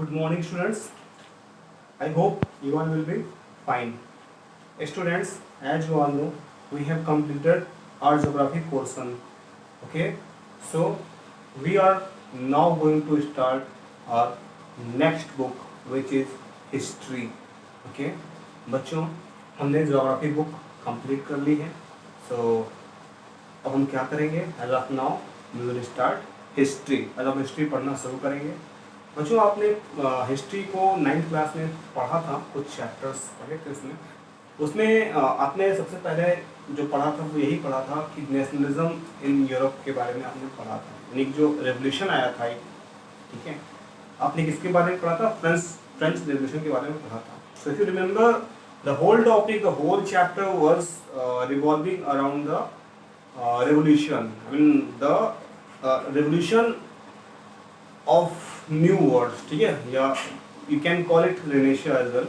Good morning, students. I hope you all will be fine. Students, as you all know, we have completed our geography portion. Okay, so we are now going to start our next book, which is history. Okay, बच्चों हमने geography book complete कर ली है. So अब हम क्या करेंगे? As of now, we will start history. अब हम history पढ़ना शुरू करेंगे. बच्चों आपने हिस्ट्री को 9th क्लास में पढ़ा था, कुछ चैप्टर्स पढ़े थे उसमें आपने सबसे पहले जो पढ़ा था वो यही पढ़ा था कि नेशनलिज्म इन यूरोप के बारे में आपने पढ़ा था, यानी कि जो रेवोल्यूशन आया था, ठीक है, आपने किसके बारे में पढ़ा था? फ्रेंच रेवोल्यूशन के बारे में पढ़ा था. So if you remember the whole topic, the whole chapter was revolving around the revolution, I mean the revolution of new words, ठीक है, या you can call it renaissance as well.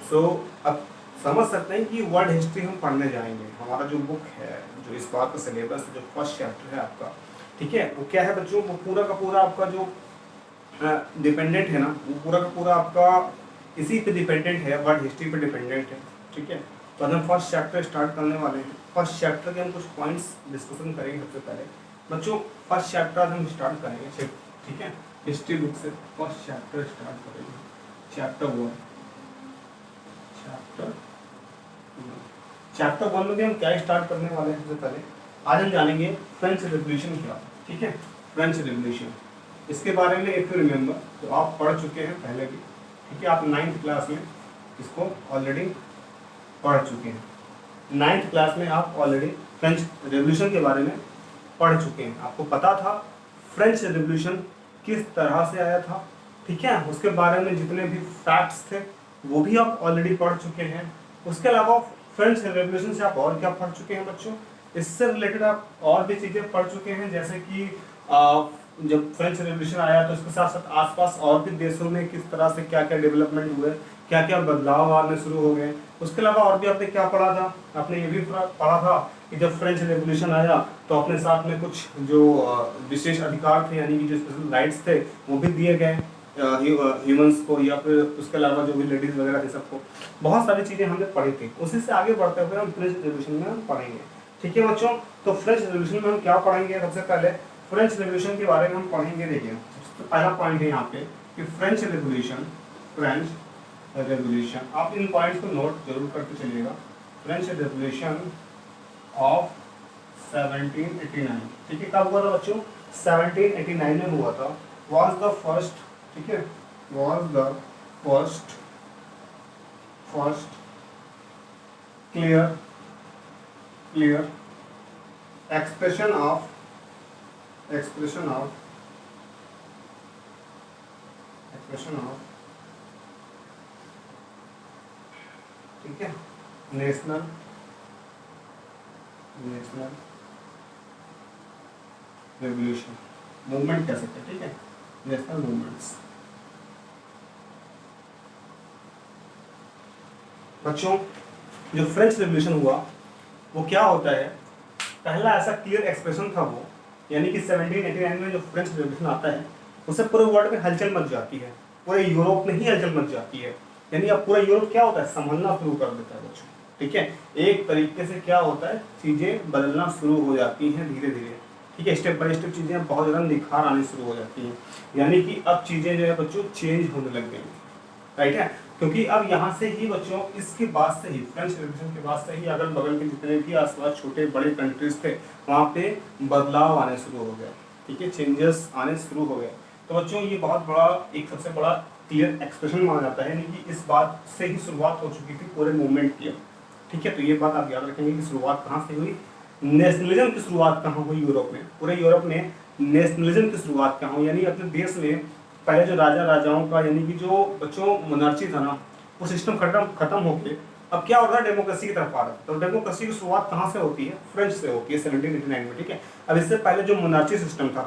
So अब समझ सकते हैं कि वर्ल्ड हिस्ट्री हम पढ़ने जाएंगे. हमारा जो बुक है, जो इस बार का सिलेबस, जो फर्स्ट चैप्टर है आपका, ठीक है, वो क्या है बच्चों? वो पूरा का पूरा आपका जो डिपेंडेंट है ना, वो पूरा का पूरा आपका इसी पे डिपेंडेंट है, वर्ल्ड हिस्ट्री पे डिपेंडेंट है. ठीक है, तो हम फर्स्ट चैप्टर स्टार्ट करने वाले हैं. फर्स्ट चैप्टर के हम कुछ पॉइंट्स डिस्कशन करेंगे. सबसे पहले बच्चों फर्स्ट चैप्टर हम स्टार्ट करेंगे, ठीक है, हिस्ट्री बुक से फर्स्ट चैप्टर स्टार्ट करेंगे. चैप्टर वन में भी हम क्या स्टार्ट करने वाले हैं? सबसे पहले आज हम जानेंगे फ्रेंच रेवोल्यूशन क्या, ठीक है, फ्रेंच रेवोल्यूशन. इसके बारे में इफ यू रिमेंबर तो आप पढ़ चुके हैं पहले भी, ठीक है, आप 9th क्लास में इसको ऑलरेडी पढ़ चुके हैं. 9th क्लास में आप ऑलरेडी फ्रेंच रेवोल्यूशन के बारे में पढ़ चुके हैं. आपको पता था फ्रेंच रेवोल्यूशन किस तरह से आया था, ठीक है, उसके बारे में जितने भी फैक्ट्स थे वो भी आप ऑलरेडी पढ़ चुके हैं. उसके अलावा फ्रेंच रेवोल्यूशन से आप और क्या पढ़ चुके हैं बच्चों? इससे रिलेटेड आप और भी चीज़ें पढ़ चुके हैं, जैसे कि जब फ्रेंच रेवोल्यूशन आया तो उसके साथ साथ आसपास और भी देशों में किस तरह से क्या क्या डेवलपमेंट हुए, क्या क्या बदलाव आने शुरू हो गए. उसके अलावा और भी आपने क्या पढ़ा था? आपने ये भी पढ़ा था कि जब फ्रेंच रेवोल्यूशन आया तो अपने साथ में कुछ जो विशेष अधिकार थे, यानी कि जो स्पेशल राइट्स थे वो भी दिए गए ह्यूमंस को, या फिर उसके अलावा जो भी लेडीज वगैरह थी सबको. बहुत सारी चीज़ें हमने पढ़ी थी. उसी से आगे बढ़ते हुए हम फ्रेंच रेवोल्यूशन में हम पढ़ेंगे. ठीक है बच्चों, तो फ्रेंच रेवोल्यूशन में हम क्या पढ़ेंगे? सबसे पहले फ्रेंच रेवोल्यूशन के बारे में हम पढ़ेंगे. देखिए सबसे पहला पॉइंट है यहाँ पे कि फ्रेंच रेवोल्यूशन, आप इन पॉइंट्स को नोट जरूर करके चलिएगा. फ्रेंच रेवोल्यूशन ऑफ 1789, ठीक है, कब हुआ था बच्चों? 1789 में हुआ था. वाज द फर्स्ट, ठीक है, was the first clear expression of ठीक है, नेशनल रेवोल्यूशन मूवमेंट कह सकते हैं. ठीक है, नेशनल मूवमेंट्स. बच्चों जो फ्रेंच रेवोल्यूशन हुआ वो क्या होता है? पहला ऐसा क्लियर एक्सप्रेशन था वो, यानी कि 1789 में जो फ्रेंच रेवोल्यूशन आता है उससे पूरे वर्ल्ड में हलचल मच जाती है, पूरे यूरोप में ही हलचल मच जाती है. यानी अब पूरा यूरोप क्या होता है? संभलना शुरू कर देता है बच्चों. ठीक है, एक तरीके से क्या होता है, चीज़ें बदलना शुरू हो जाती हैं धीरे धीरे. ठीक है, स्टेप बाय स्टेप चीज़ें बहुत ज़्यादा निखार आने शुरू हो जाती हैं. यानी कि अब चीज़ें जो है बच्चों चेंज होने लग गई. राइट है, क्योंकि अब यहाँ से ही बच्चों इसके बाद से ही फ्रेंच रेवोल्यूशन के बाद से ही अगल बगल के जितने भी आसपास छोटे बड़े कंट्रीज थे वहाँ पे बदलाव आने शुरू हो गया. ठीक है, चेंजेस आने शुरू हो गए. तो बच्चों ये बहुत बड़ा, एक सबसे बड़ा क्लियर एक्सप्रेशन माना जाता है, यानी कि इस बात से ही शुरुआत हो चुकी थी पूरे मूवमेंट की. ठीक है, तो ये बात आप याद रखेंगे कि शुरुआत कहाँ से हुई, नेशनलिज्म की शुरुआत कहाँ हुई यूरोप में. पूरे यूरोप में नेशनलिज्म की शुरुआत कहाँ हुई, यानी अपने देश में पहले जो राजा राजाओं का, यानी कि जो बच्चों मोनार्ची था ना, वो सिस्टम खत्म होके अब क्या हो रहा है? डेमोक्रेसी की तरफ आ रहा है. तो डेमोक्रेसी की शुरुआत कहाँ से होती है? फ्रेंच से होती है 1789 में. ठीक है, अब इससे पहले जो मोनार्ची सिस्टम था,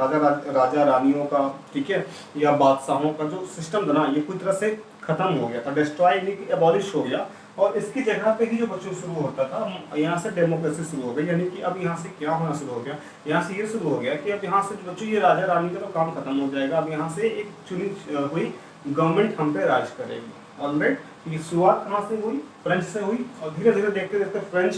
राजा रानियों का, ठीक है, या बादशाहों का जो सिस्टम था ना, ये पूरी तरह से खत्म हो गया था, डिस्ट्रॉय यानी कि एबॉलिश हो गया. और इसकी जगह पे ही जो बच्चों शुरू होता था, यहाँ से डेमोक्रेसी शुरू हो गई. यानी कि अब यहाँ से क्या होना शुरू हो गया? यहाँ से ये शुरू हो गया कि अब यहाँ से बच्चों ये राजा रानी का तो काम खत्म हो जाएगा. अब यहाँ से एक चुनी हुई गवर्नमेंट हम पे राज करेगी। ऑलराइट, ये शुरुआत कहाँ से हुई? फ्रेंच से हुई, और धीरे धीरे देखते देखते फ्रेंच,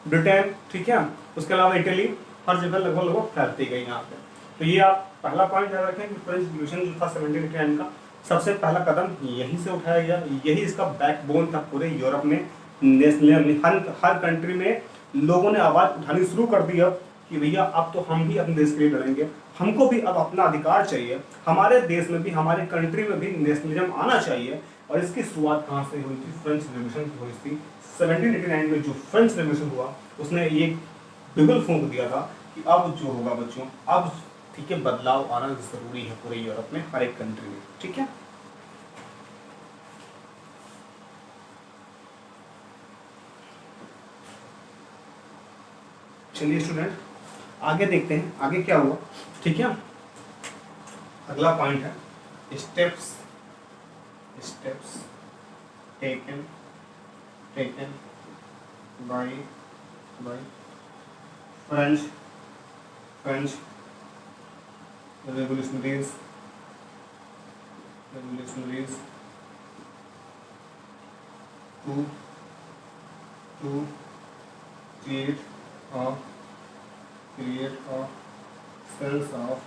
ब्रिटेन, ठीक है, उसके अलावा इटली, हर जगह लगभग लगभग फैलती गई यहाँ पे। तो ये आप पहला पॉइंट याद रखें कि फ्रेंच रिवॉल्यूशन जो था 1789 का, सबसे पहला कदम यहीं से उठाया गया, यही इसका बैकबोन था पूरे यूरोप में। नेशनल हर कंट्री में लोगों ने आवाज़ उठानी शुरू कर दी अब कि भैया अब तो हम भी अपने देश के लिए लड़ेंगे, हमको भी अब अपना अधिकार चाहिए, हमारे देश में भी, हमारे कंट्री में भी नेशनलिज्म आना चाहिए। और इसकी शुरुआत कहाँ से हुई थी? फ्रेंच रिवॉल्यूशन की हुई थी। 1789 में जो फ्रेंच रिवॉल्यूशन हुआ, उसने ये बिगुल फूंक दिया था कि अब जो होगा बच्चों, अब ठीक है, बदलाव आना जरूरी है पूरे यूरोप में, हर एक कंट्री में, ठीक है। चलिए स्टूडेंट आगे देखते हैं आगे क्या हुआ, ठीक है। अगला पॉइंट है steps taken by French revolutionaries to create a sense of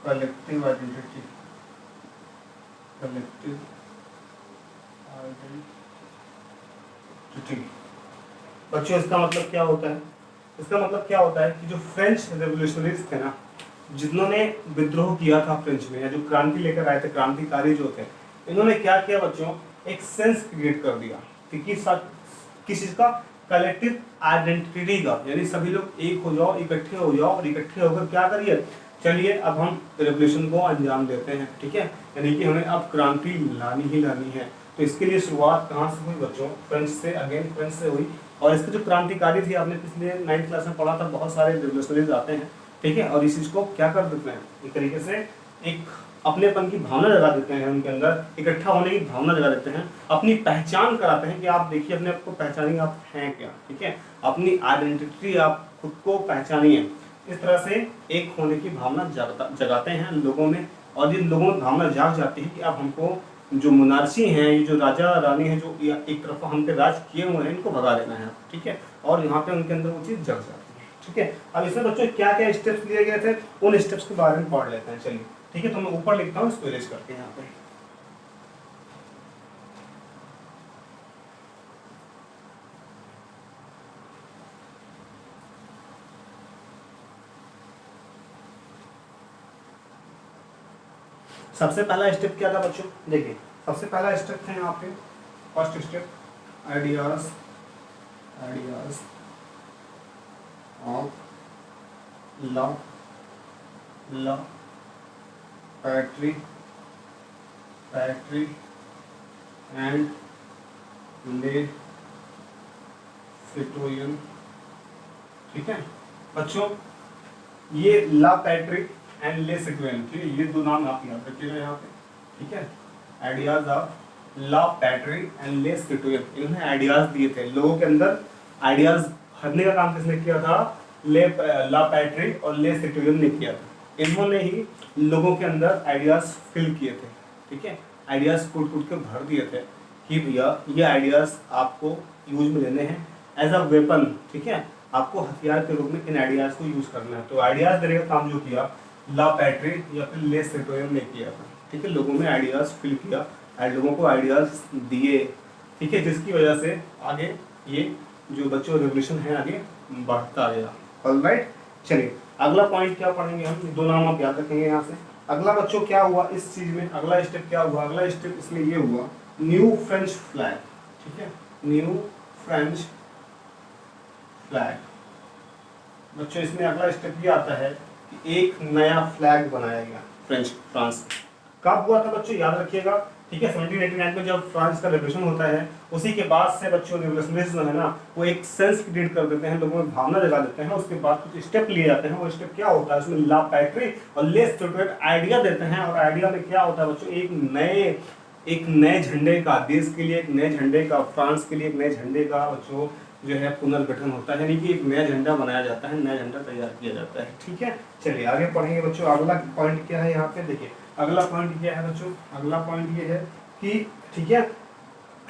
collective identity. बच्चों इसका मतलब क्या होता है? इसका मतलब क्या होता है कि जो फ्रेंच रेवोल्यूशनरीज थे ना, जिन्होंने विद्रोह किया था फ्रेंच में, या जो क्रांति लेकर आए थे, क्रांतिकारी जो थे, इन्होंने क्या किया बच्चों? एक सेंस क्रिएट कर दिया कि किस चीज का? कलेक्टिव आइडेंटिटी का, यानी सभी लोग एक हो जाओ, इकट्ठे हो जाओ, और इकट्ठे होकर क्या करिए? चलिए अब हम रेवोल्यूशन को अंजाम देते हैं, ठीक है, यानी कि हमें अब क्रांति लानी ही लानी है। तो इसके लिए शुरुआत कहाँ से हुई बच्चों? फ्रेंच से, अगेन फ्रेंच से हुई। और इसके जो क्रांतिकारी थे, आपने पिछले 9th क्लास में पढ़ा था, बहुत सारे रेवोल्यूशनरीज आते हैं, ठीक है, और इस चीज को क्या कर देते हैं? एक तरीके से एक अपनेपन की भावना जगा देते हैं, उनके अंदर इकट्ठा होने की भावना जगा देते हैं, अपनी पहचान कराते हैं कि आप देखिए, अपने आप को पहचानिए, आप हैं क्या, ठीक है, अपनी आइडेंटिटी, आप खुद को पहचानिए। इस तरह से एक होने की भावना जगाते हैं लोगों में, और जिन लोगों में भावना जाग जाती है कि अब हमको जो मुनारसी हैं, ये जो राजा रानी हैं, जो एक तरफ हम पे राज किए हुए हैं, इनको भगा देना है, ठीक है, और यहाँ पे उनके अंदर वो चीज़ जग जाती है, ठीक है। अब इसमें बच्चों क्या क्या स्टेप्स लिए गए थे, उन स्टेप्स के बारे में पढ़ लेते हैं, चलिए, ठीक है। तो मैं ऊपर लिखता हूँ, इसको इरेज करके यहाँ पे। सबसे पहला स्टेप क्या था बच्चों? देखिए, सबसे पहला स्टेप था यहाँ पे, first step, ideas of law poetry and ले सिटोरियन, ठीक है बच्चों। ये ला पैट्रिक एंड ले सिटोरियन, ठीक है, ये दो नाम आप याद रखिएगा यहाँ पे, ठीक है। आइडियाज ऑफ ला पैट्रिक एंड ले सिटोरियन, इन्होंने आइडियाज दिए थे लोगों के अंदर। आइडियाज भरने का काम किसने किया था? ला पैट्रिक और ले सिटोरियन ने किया था। इन्होंने ही लोगों के अंदर आइडियाज फिल किए थे, ठीक है, आइडियाज कूट के भर दिए थे कि भैया ये आइडियाज आपको यूज में लेने हैं एज अ वेपन, ठीक है, आपको हथियार के रूप में इन आइडियाज को यूज करना है। तो आइडियाज देने का काम जो किया ला पैट्रिक या फिर ले सिटोरियन ने किया था, ठीक है, लोगों में आइडियाज फिल किया, लोगों को आइडियाज दिए, ठीक है, जिसकी वजह से आगे ये जो बच्चों रेवोल्यूशन है आगे बढ़ता गया। ऑलराइट, चलिए अगला पॉइंट क्या पढ़ेंगे हम? दो नाम आप याद रखेंगे यहाँ से। अगला बच्चों क्या हुआ इस चीज में? अगला स्टेप क्या हुआ? अगला स्टेप इसमें ये हुआ, न्यू फ्रेंच फ्लैग, ठीक है, न्यू फ्रेंच फ्लैग। बच्चों इसमें अगला स्टेप ये आता है कि एक नया फ्लैग बनाया गया फ्रांस। कब हुआ था बच्चों? याद रखिएगा, ठीक है, 1789 में जब फ्रांस का रेवोल्यूशन होता है, उसी के बाद से बच्चों रेवोल्यूशनरीज जो है ना, वो एक सेंस क्रिएट कर देते हैं, लोगों में भावना जगा देते हैं। उसके बाद कुछ स्टेप लिए जाते हैं। वो स्टेप क्या होता है? उसमें ला पैट्री और ले सिटोरियन आइडिया देते हैं, और आइडिया में क्या होता है बच्चों? एक नए झंडे का, देश के लिए एक नए झंडे का, फ्रांस के लिए एक नए झंडे का बच्चों जो है पुनर्गठन होता है, यानी कि एक नया झंडा बनाया जाता है, नया झंडा तैयार किया जाता है। ठीक है, चलिए आगे पढ़ेंगे बच्चों। अगला पॉइंट क्या है यहाँ पे, देखिए अगला पॉइंट क्या है बच्चों, अगला पॉइंट ये है कि ठीक है,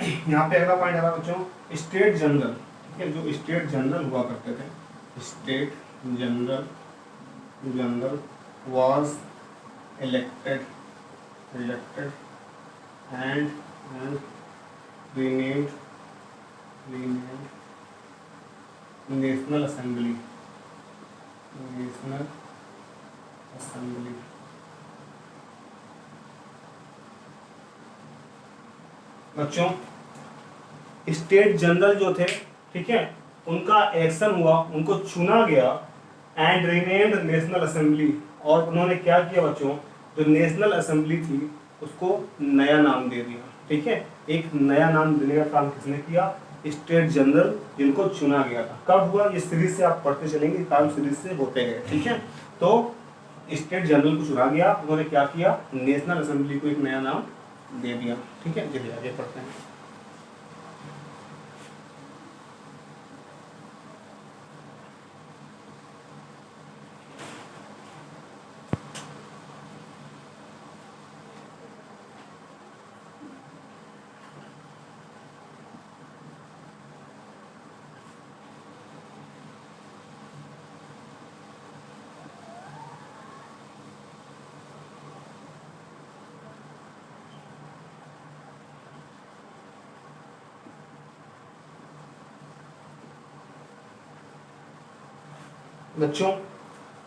यहाँ पे अगला पॉइंट है बच्चों स्टेट जनरल। ठीक है, जो स्टेट जनरल हुआ करते थे, state general was elected and renamed National Assembly। बच्चों स्टेट जनरल जो थे, ठीक है, उनका इलेक्शन हुआ, उनको चुना गया एंड रीनेम्ड नेशनल असेंबली, और उन्होंने क्या किया बच्चों, जो नेशनल असेंबली थी उसको नया नाम दे दिया। ठीक है, एक नया नाम देने का काम किसने किया, स्टेट जनरल, जिनको चुना गया था। कब हुआ ये सीरीज से आप पढ़ते चलेंगे, काम सीरीज से होते गए। ठीक है, तो स्टेट जनरल को चुना गया, उन्होंने क्या किया, नेशनल असेंबली को एक नया नाम दे दिया। ठीक है, चलिए आगे पढ़ते हैं। बच्चों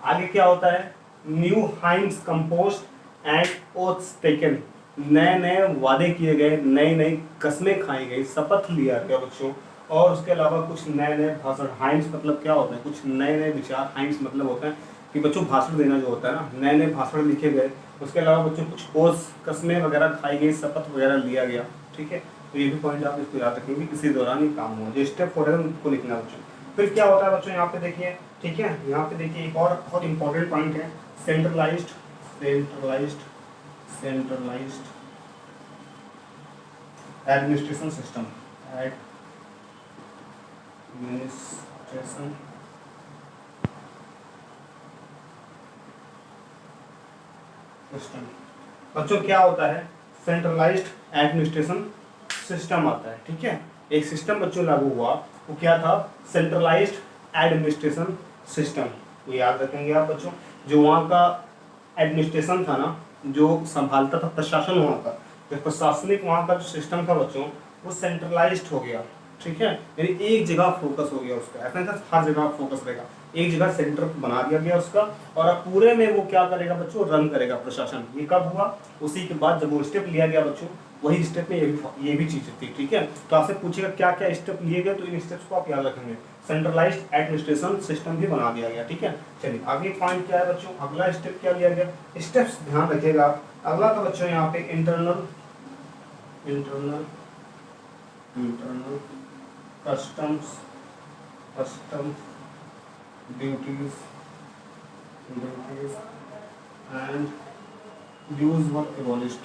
आगे क्या होता है, new hymns compost and oaths taken, नए नए वादे किए गए, नई नई कस्में खाई गई, शपथ लिया गया बच्चों, और उसके अलावा कुछ नए नए भाषण। हाइम्स मतलब क्या होता है, कुछ नए नए विचार। हाइम्स मतलब होता है कि बच्चों भाषण देना जो होता है ना, नए नए भाषण लिखे गए। उसके अलावा बच्चों कुछ ओथ्स, कस्में वगैरह खाई गई, शपथ वगैरह लिया गया। ठीक है, तो ये भी पॉइंट आप इसको याद रखेंगे, इसी दौरान ही काम हुआ, जो स्टेप हो रहा है उनको लिखना बच्चों। फिर क्या होता है बच्चों, यहाँ पे देखिए, ठीक है, यहाँ पे देखिए एक और बहुत इंपॉर्टेंट पॉइंट है, सेंट्रलाइज्ड एडमिनिस्ट्रेशन सिस्टम। बच्चों क्या होता है, सेंट्रलाइज्ड एडमिनिस्ट्रेशन सिस्टम आता है। ठीक है, एक सिस्टम बच्चों लागू हुआ, वो क्या था, सेंट्रलाइज्ड एडमिनिस्ट्रेशन सिस्टम। ये याद रखेंगे आप बच्चों, जो वहाँ का एडमिनिस्ट्रेशन था ना, जो संभालता था प्रशासन वहाँ का, जो प्रशासनिक वहाँ का जो सिस्टम था बच्चों, वो सेंट्रलाइज्ड हो गया। ठीक है, यानी एक जगह फोकस हो गया उसका, ऐसा नहीं था हर जगह फोकस रहेगा, एक जगह सेंटर बना दिया गया उसका, और अब पूरे में वो क्या करेगा बच्चों, रन करेगा प्रशासन। ये कब हुआ, उसी के बाद जब वो स्टेप लिया गया बच्चों, वही स्टेप में ये भी चीज थी। ठीक है, तो आपसे पूछेगा क्या क्या स्टेप लिए गए, तो इन स्टेप्स को आप याद रखेंगे। सेंट्रलाइज्ड एडमिनिस्ट्रेशन सिस्टम भी बना दिया गया। ठीक है, चलिए आगे पॉइंट क्या है बच्चों, अगला स्टेप क्या लिया गया, स्टेप्स ध्यान रखिएगा आप। अगला तो बच्चों यहाँ पे internal customs duties and dues were abolished.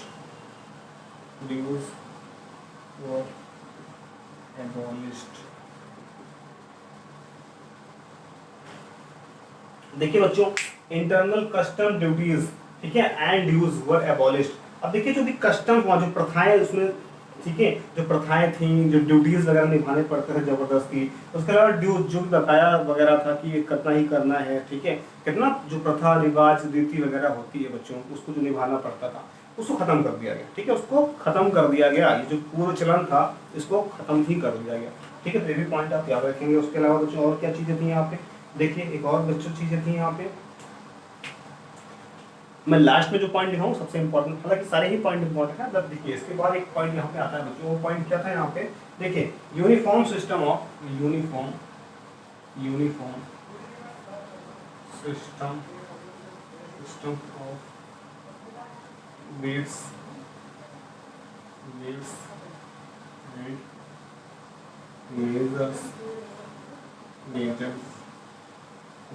देखिए बच्चों, इंटरनल कस्टम ड्यूटीज, ठीक है, एंड ड्यूज वर एबॉलिश्ड। अब देखिए जो भी कस्टम हुआ, जो प्रथाएं उसमें, ठीक है, जो प्रथाएं थी, जो ड्यूटीज वगैरह निभाने पड़ते थे जबरदस्ती, उसके अलावा ड्यूज जो भी बकाया वगैरह था कि ये कितना ही करना है, ठीक है, कितना जो प्रथा रिवाज रीति वगैरह होती है बच्चों, उसको जो निभाना पड़ता था, उसको खत्म कर दिया गया। ठीक है, उसको खत्म कर दिया गया, ये जो पूर्व चलन था इसको खत्म ही कर दिया गया। ठीक है, तो ये भी पॉइंट आप याद रखेंगे। उसके अलावा बच्चों और क्या चीजें थी यहाँ पे, देखिए एक और बच्चों चीजें थी यहाँ पे, मैं लास्ट में जो पॉइंट लिखा हूँ सबसे इंपॉर्टेंट, हालांकि सारे ही पॉइंट इंपॉर्टेंट है, बट देखिए इसके बाद एक पॉइंट यहाँ पे आता है बच्चों, वो पॉइंट क्या था यहाँ पे, देखिए uniform system of weights and measures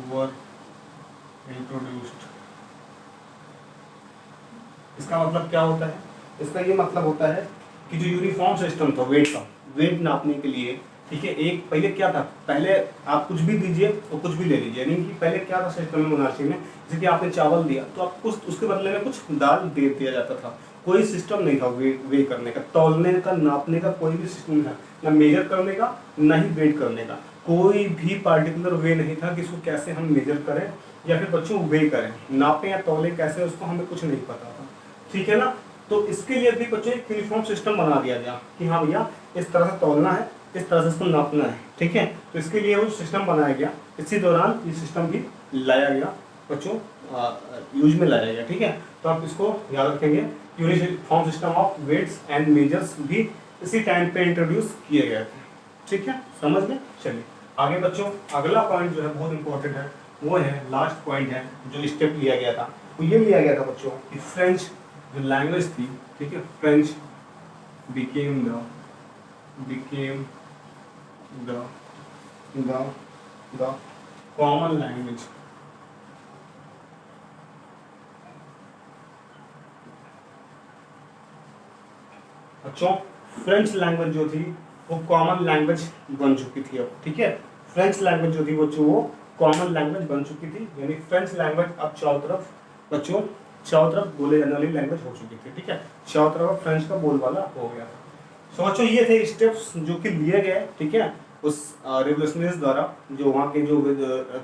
were introduced। इसका मतलब क्या होता है, इसका ये मतलब होता है कि जो यूनिफॉर्म सिस्टम था वेट का, वेट नापने के लिए, ठीक है। एक पहले क्या था, पहले आप कुछ भी दीजिए तो कुछ भी ले लीजिए, यानी कि पहले क्या था सिस्टम में मोनार्ची में, जैसे कि आपने चावल दिया तो आपको उसके बदले में कुछ दाल दे दिया जाता था। कोई सिस्टम नहीं था वे करने का, तौलने का, नापने का कोई भी सिस्टम नहीं था, ना मेजर करने का ना ही वेट करने का, कोई भी पार्टिकुलर वे नहीं था कि इसको कैसे हम मेजर करें या फिर बच्चों वे करें, नापें या तौले कैसे, उसको हमें कुछ नहीं पता था। ठीक है ना। तो इसके लिए भी बच्चों एक यूनिफॉर्म सिस्टम बना दिया गया कि हाँ भैया इस तरह से तौलना है, इस तरह से इसको नापना है। ठीक है। तो इसके लिए वो सिस्टम बनाया गया, इसी दौरान ये सिस्टम भी लाया गया बच्चों, यूज में लाया गया। ठीक है। तो आप इसको याद रखेंगे, uniform system of weights and measures भी इसी टाइम पे इंट्रोड्यूस किए गए थे। ठीक है, समझ गए। चलिए आगे बच्चों, अगला पॉइंट जो है बहुत इंपॉर्टेंट है, वो है लास्ट पॉइंट है जो स्टेप लिया गया था, वो ये लिया गया था बच्चों कि फ्रेंच जो लैंग्वेज थी, ठीक है, French became the common language. बच्चों फ्रेंच लैंग्वेज जो थी वो कॉमन लैंग्वेज बन चुकी थी अब। ठीक है, फ्रेंच लैंग्वेज जो थी बच्चों वो कॉमन लैंग्वेज बन चुकी थी, यानी फ्रेंच लैंग्वेज अब चारों तरफ बच्चों, चारों तरफ बोले जाने वाली लैंग्वेज हो चुकी थी। ठीक है, चारों तरफ फ्रेंच का बोलबाला हो गया था। सो बच्चों ये थे स्टेप्स जो कि लिए गए। ठीक है, उस रिवोल्यूशनरीज द्वारा, जो वहाँ के जो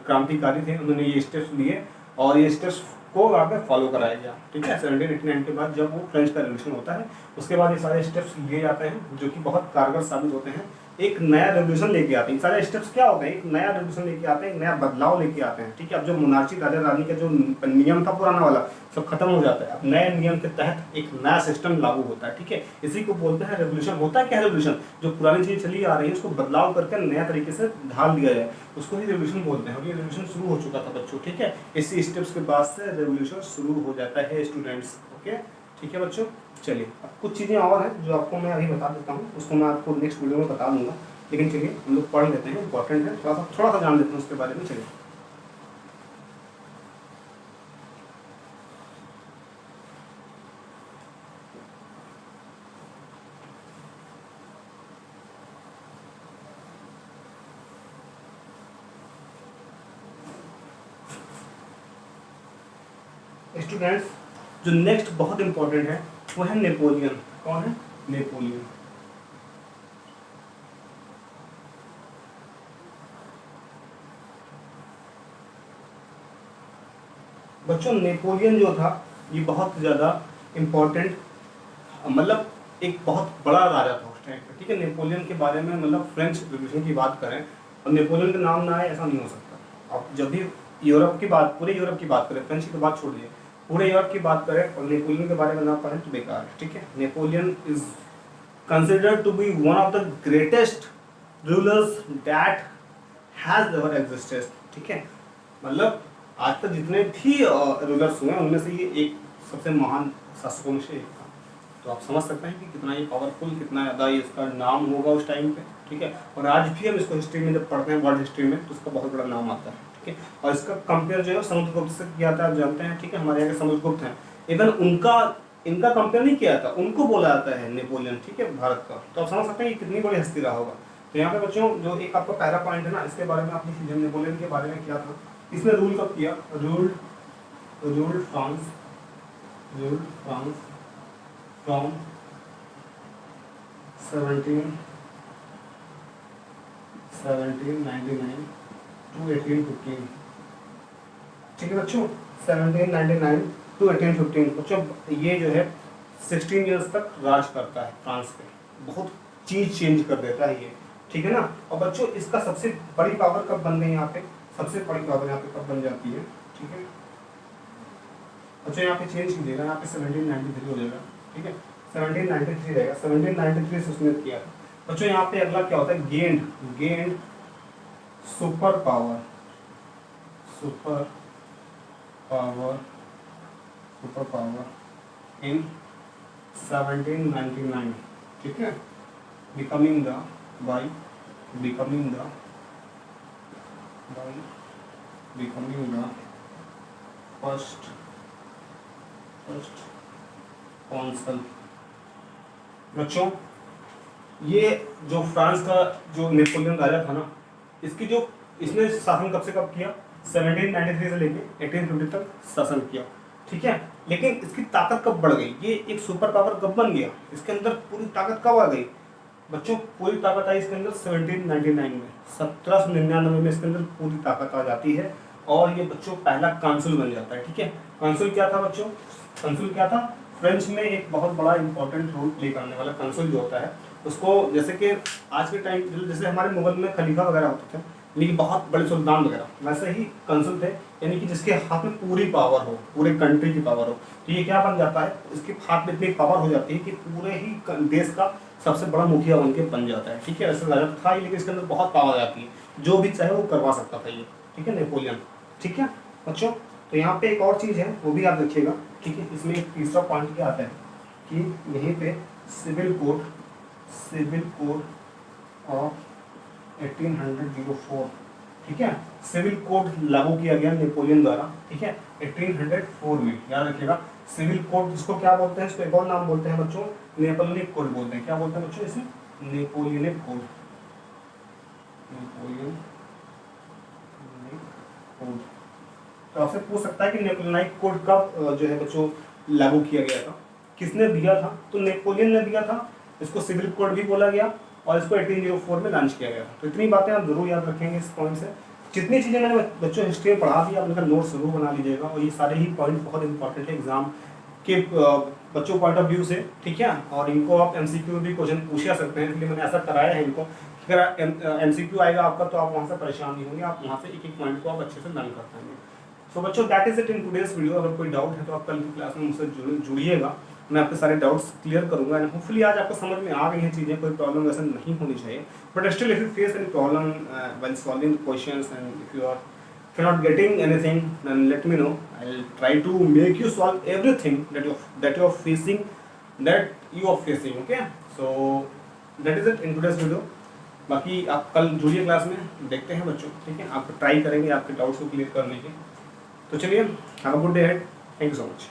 क्रांतिकारी थे उन्होंने ये स्टेप्स लिए और ये स्टेप्स को वहाँ पे फॉलो कराया गया। ठीक है, 1789 के बाद जब वो फ्रेंच का रिवोल्यूशन होता है उसके बाद ये सारे स्टेप्स लिए जाते हैं जो कि बहुत कारगर साबित होते हैं, एक नया रेवोल्यूशन लेके आते हैं। सारे स्टेप्स क्या होते हैं, एक नया रेवोल्यूशन लेके आते हैं, एक नया बदलाव लेके आते हैं। ठीक है, अब जो मोनार्ची राजा रानी का जो नियम था पुराना वाला सब खत्म हो जाता है, अब नए नियम के तहत एक नया सिस्टम लागू होता है। ठीक है, इसी को बोलते हैं रेवोल्यूशन। होता है क्या रेवोल्यूशन, जो पुरानी चीजें चली आ रही है उसको बदलाव करके नया तरीके से ढाल दिया जाए, उसको ही रेवोल्यूशन बोलते हैं। और ये रेवोल्यूशन शुरू हो चुका था बच्चों। ठीक है, इसी स्टेप्स के बाद से रेवोल्यूशन शुरू हो जाता है स्टूडेंट्स। ओके, ठीक है बच्चों। चलिए अब कुछ चीज़ें और हैं जो आपको मैं अभी बता देता हूँ, उसको मैं आपको नेक्स्ट वीडियो में बता दूंगा, लेकिन चलिए हम लोग पढ़ लेते हैं, इंपॉर्टेंट है, थोड़ा सा जान लेते हैं उसके बारे में। चलिए स्टूडेंट्स, जो नेक्स्ट बहुत इंपॉर्टेंट है वो है नेपोलियन। कौन है? नेपोलियन। बच्चों नेपोलियन जो था ये बहुत ज़्यादा इम्पोर्टेंट, मतलब एक बहुत बड़ा राजा था उस टाइम पे। ठीक है, नेपोलियन के बारे में मतलब फ्रेंच रिवॉल्यूशन की बात करें और नेपोलियन का नाम ना आए ऐसा नहीं हो सकता। आप जब भी यूरोप की बात, पूरे यूरोप की बात करें, फ्रेंच की तो बात छोड़िए, पूरे यूरोप की बात करें और नेपोलियन के बारे में ना पढ़ें तो बेकार है। ठीक है, Napoleon is considered to be one of the greatest rulers that has ever existed. ठीक है, मतलब आज तक जितने भी रूलर्स हुए उनमें से ये एक सबसे महान शासकों में से एक था। तो आप समझ सकते हैं कि कितना ये पावरफुल, कितना ज़्यादा इसका नाम होगा उस टाइम पे। ठीक है, और आज भी हम इसको हिस्ट्री में जब पढ़ते हैं, वर्ल्ड हिस्ट्री में, तो उसका बहुत बड़ा नाम आता है। ठीक है, और इसका कंपेयर जो है समुद्रगुप्त से किया था, आप जानते हैं। ठीक है, हमारे यहाँ के समुद्रगुप्त हैं, इवन इनका कंपेयर नहीं किया था, उनको बोला जाता है नेपोलियन। ठीक है, भारत का। तो आप समझ सकते हैं कि कितनी बड़ी हस्ती रहा होगा। तो यहाँ पे बच्चों जो एक आपका पहला पॉइंट है ना, इसके बारे में आप लिख लीजिए, नेपोलियन के बारे में क्या था, इसने रूल कब किया, रूल्ड फ्रांस फ्रॉम 1799 टू 1815। ठीक है बच्चों, 1799 टू 1815। बच्चों ये जो है 16 ईयर्स तक राज करता है फ्रांस पे, बहुत चीज चेंज कर देता है ये। ठीक है ना। और बच्चों इसका सबसे बड़ी पावर कब बन गई यहाँ पे, सबसे बड़ी पावर यहाँ पे कब बन जाती है। ठीक है बच्चों, यहाँ पे चेंज कीजिएगा, यहाँ पे 1793 हो जाएगा। ठीक है, 1793 रहेगा, 1793 से उसने किया था। बच्चों यहाँ पे अगला क्या होता है, गेंड सुपर पावर इन 1799। ठीक है, बिकमिंग द फर्स्ट कॉन्सल। बच्चों ये जो फ्रांस का जो नेपोलियन राजा था ना, इसकी जो इसने शासन कब से कब किया, 1793 से लेके 1850 तक शासन किया, ठीक है। लेकिन इसकी ताकत कब बढ़ गई, ये एक सुपर पावर कब बन गया, इसके अंदर पूरी ताकत कब आ गई बच्चों, पूरी ताकत आई इसके अंदर 1799 में, 1799 में इसके अंदर पूरी ताकत आ जाती है और ये बच्चों पहला काउंसिल बन जाता है, ठीक है। काउंसिल क्या था बच्चों, काउंसिल क्या था, फ्रेंच में एक बहुत बड़ा इंपॉर्टेंट रोल प्ले करने वाला काउंसिल जो होता है उसको, जैसे कि आज के टाइम जैसे हमारे मुगल में खलीफा वगैरह होते थे, लेकिन बहुत बड़े सुल्तान वगैरह, वैसे ही काउंसिल थे, यानी कि जिसके हाथ में पूरी पावर हो, पूरे कंट्री की पावर हो। तो ये क्या बन जाता है, इसके हाथ में इतनी पावर हो जाती है कि पूरे ही देश का सबसे बड़ा मुखिया बन के बन जाता है, ठीक है। ऐसा राजा था ही, लेकिन इसके अंदर बहुत पावर आ जाती है, जो भी चाहे वो करवा सकता था ये, ठीक है, नेपोलियन, ठीक है बच्चों। तो यहाँ पे एक और चीज़ है, वो भी आप देखिएगा, ठीक है। इसमें एक तीसरा पॉइंट क्या आता है कि यहीं पे सिविल कोड ऑफ 1804, ठीक है, सिविल कोड लागू किया गया नेपोलियन द्वारा, ठीक है, 1804 में, याद रखिएगा। सिविल कोड जिसको क्या बोलते हैं, इसको एक और नाम बोलते हैं बच्चों, नेपोलियनिक कोड बोलते हैं। क्या बोलते हैं बच्चों इसे, नेपोलियनिक कोड, नेपोलियनिक कोड। तो आपसे पूछ सकता है कि नेपोलियनिक कोड कब जो है बच्चों लागू किया गया था, किसने दिया था, तो नेपोलियन ने दिया था। इसको सिविल कोड भी बोला गया और इसको 1804 में लॉन्च किया गया था। तो इतनी बातें आप जरूर याद रखेंगे इस पॉइंट से। जितनी चीज़ें मैंने बच्चों हिस्ट्री में पढ़ा दी, आप उनका नोट जरूर बना लीजिएगा, और ये सारे ही पॉइंट बहुत इंपॉर्टेंट है एग्जाम के बच्चों पॉइंट ऑफ व्यू से, ठीक है। और इनको आप MCQ भी क्वेश्चन पूछ जा सकते हैं, इसलिए मैंने ऐसा कराया है इनको। अगर MCQ आएगा आपका तो आप वहाँ से परेशान नहीं होंगे, आप वहाँ से एक एक पॉइंट को आप अच्छे से लर्न कर पाएंगे। सो बच्चों that is it in today's video. अगर कोई डाउट है तो आप कल की क्लास में मुझसे जुड़िएगा, मैं आपके सारे डाउट्स क्लियर करूंगा। एंड होपफुली आज आपको समझ में आ गई हैं चीज़ें, कोई प्रॉब्लम ऐसा नहीं होनी चाहिए। But still if you face any problem while solving questions and if you are not getting anything, then let me know. I'll try to make you solve everything that you are facing, okay. So that is it in today's video. बाकी आप कल जुड़िए class में, देखते हैं बच्चों, ठीक है। आप ट्राई करेंगे आपके डाउट्स को क्लियर करने के। तो चलिए, have a good day ahead, thank you so much.